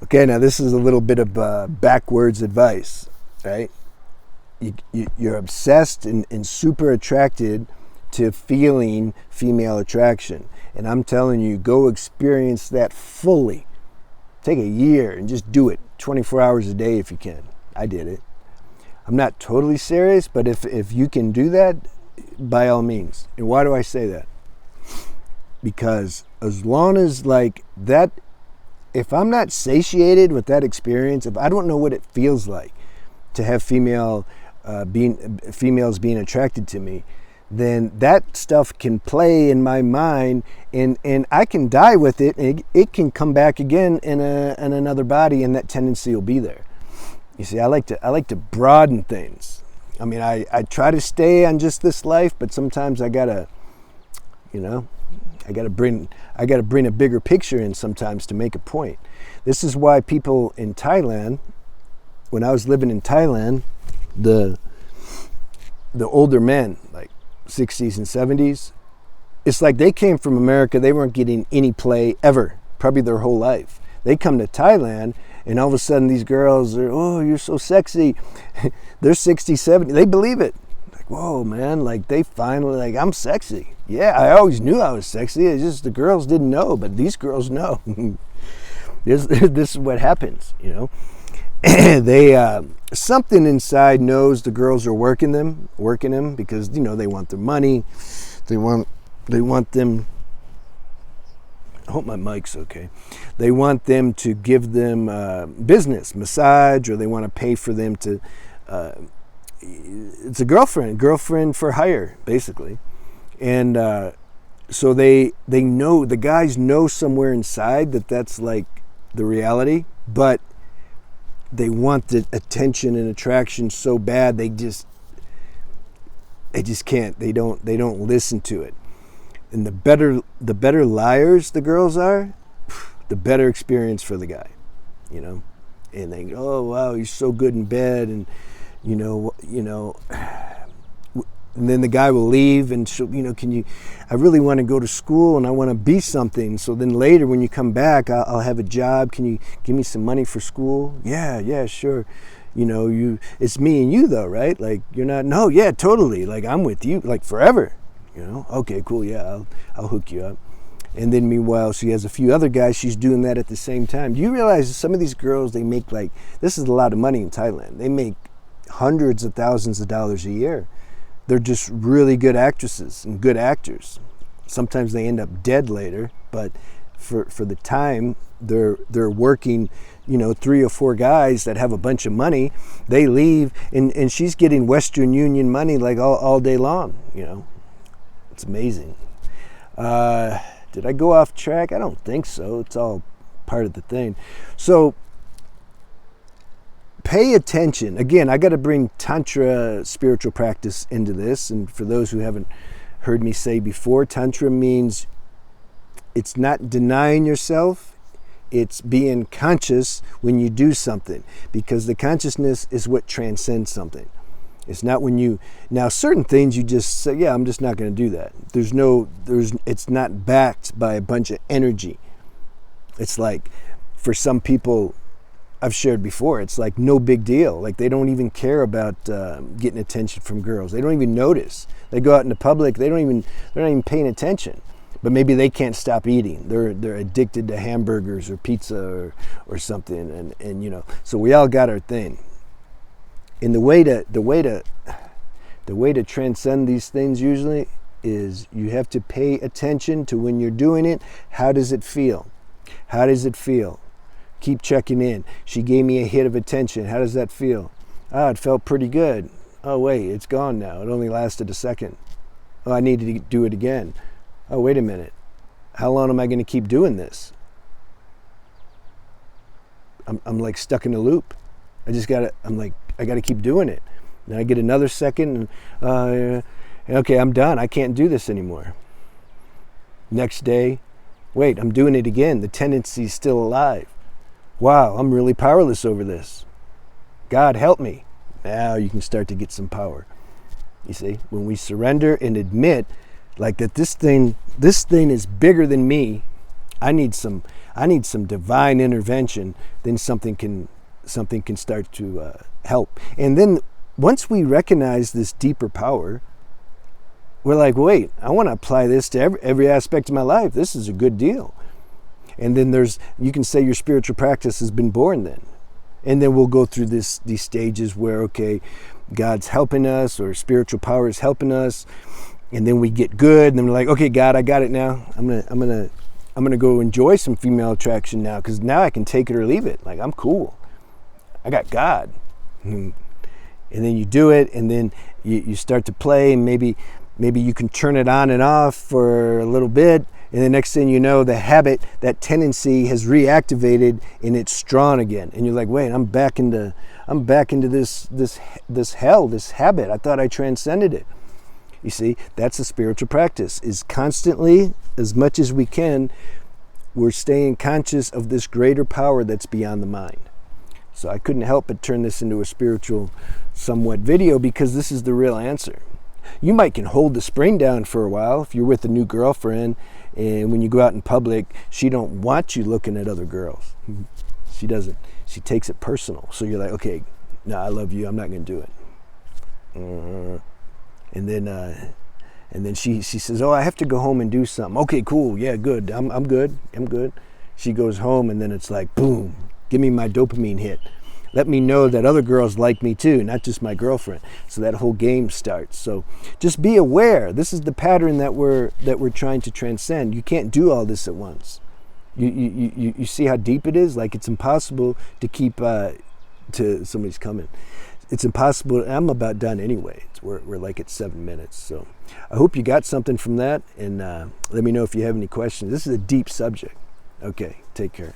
Okay, now this is a little bit of backwards advice, right? You're obsessed and super attracted to feeling female attraction. And I'm telling you, go experience that fully. Take a year and just do it 24 hours a day if you can. I did it. I'm not totally serious, but if you can do that, by all means. And why do I say that? Because as long as like that, if I'm not satiated with that experience, if I don't know what it feels like to have females being attracted to me, then that stuff can play in my mind, and I can die with it, and it can come back again in another body, and that tendency will be there. You see, I like to broaden things. I mean, I try to stay on just this life, but sometimes I gotta bring a bigger picture in sometimes to make a point. This is why people in Thailand, when I was living in Thailand, the older men, like 60s and 70s, it's like they came from America, they weren't getting any play ever, probably their whole life. They come to Thailand, and all of a sudden these girls are, oh, you're so sexy. They're 60, 70, they believe it. Like, whoa, man, like they finally, like, I'm sexy. Yeah, I always knew I was sexy, it's just the girls didn't know, but these girls know. This is what happens, you know. They something inside knows the girls are working them because, you know, they want their money, they want them. I hope my mic's okay. They want them to give them business, massage, or they want to pay for them to. It's a girlfriend for hire, basically, and so they know, the guys know somewhere inside that that's like the reality, but they want the attention and attraction so bad they just can't. They don't listen to it. And the better liars the girls are, the better experience for the guy, you know. And they go, oh wow, he's so good in bed, and you know. And then the guy will leave, and she'll, you know, I really want to go to school and I want to be something. So then later when you come back, I'll have a job. Can you give me some money for school? Yeah, sure. You know, it's me and you though, right? Like you're not, no, yeah, totally. Like I'm with you, like forever, you know? Okay, cool, yeah, I'll hook you up. And then meanwhile, she has a few other guys, she's doing that at the same time. Do you realize that some of these girls, they make like, this is a lot of money in Thailand. They make hundreds of thousands of dollars a year. They're just really good actresses and good actors. Sometimes they end up dead later, but for the time they're working, you know, 3 or 4 guys that have a bunch of money. They leave, and she's getting Western Union money like all day long. You know, it's amazing. Did I go off track? I don't think so. It's all part of the thing. So pay attention. Again, I got to bring Tantra spiritual practice into this. And for those who haven't heard me say before, Tantra means it's not denying yourself. It's being conscious when you do something, because the consciousness is what transcends something. It's not when now certain things you just say, yeah, I'm just not going to do that. It's not backed by a bunch of energy. It's like, for some people, I've shared before, it's like no big deal. Like they don't even care about getting attention from girls. They don't even notice. They go out into public, they're not even paying attention. But maybe they can't stop eating. They're addicted to hamburgers or pizza or something, and you know. So we all got our thing. And the way to transcend these things usually is you have to pay attention to when you're doing it. How does it feel? How does it feel? Keep checking in. She gave me a hit of attention. How does that feel? Oh, it felt pretty good. Oh, wait, it's gone now. It only lasted a second. Oh, I need to do it again. Oh, wait a minute. How long am I going to keep doing this? I'm like stuck in a loop. I got to keep doing it. Then I get another second. And, okay, I'm done. I can't do this anymore. Next day, wait, I'm doing it again. The tendency's still alive. Wow, I'm really powerless over this. God help me. Now you can start to get some power. You see, when we surrender and admit like that this thing is bigger than me, I need some I need some divine intervention, then something can start to help. And then once we recognize this deeper power, we're like, wait, I want to apply this to every aspect of my life. This is a good deal. And then you can say your spiritual practice has been born then. And then we'll go through these stages where, okay, God's helping us, or spiritual power is helping us, and then we get good, and then we're like, okay, God, I got it now. I'm gonna go enjoy some female attraction now, because now I can take it or leave it. Like, I'm cool. I got God. And then you do it, and then you start to play, and maybe you can turn it on and off for a little bit, and the next thing you know, the habit, that tendency has reactivated, and it's strong again. And you're like, wait, I'm back into this hell, this habit. I thought I transcended it. You see, that's a spiritual practice, is constantly, as much as we can, we're staying conscious of this greater power that's beyond the mind. So I couldn't help but turn this into a spiritual, somewhat video, because this is the real answer. You might can hold the spring down for a while if you're with a new girlfriend, and when you go out in public, she don't want you looking at other girls. She doesn't. She takes it personal. So you're like, okay, no, I love you. I'm not going to do it. And then she says, oh, I have to go home and do something. Okay, cool. Yeah, good. I'm good. I'm good. She goes home, and then it's like, boom, give me my dopamine hit. Let me know that other girls like me too, not just my girlfriend. So that whole game starts. So just be aware. This is the pattern that we're trying to transcend. You can't do all this at once. You see how deep it is? Like, it's impossible to keep somebody's coming. It's impossible. I'm about done anyway. We're like at 7 minutes. So I hope you got something from that, and let me know if you have any questions. This is a deep subject. Okay, take care.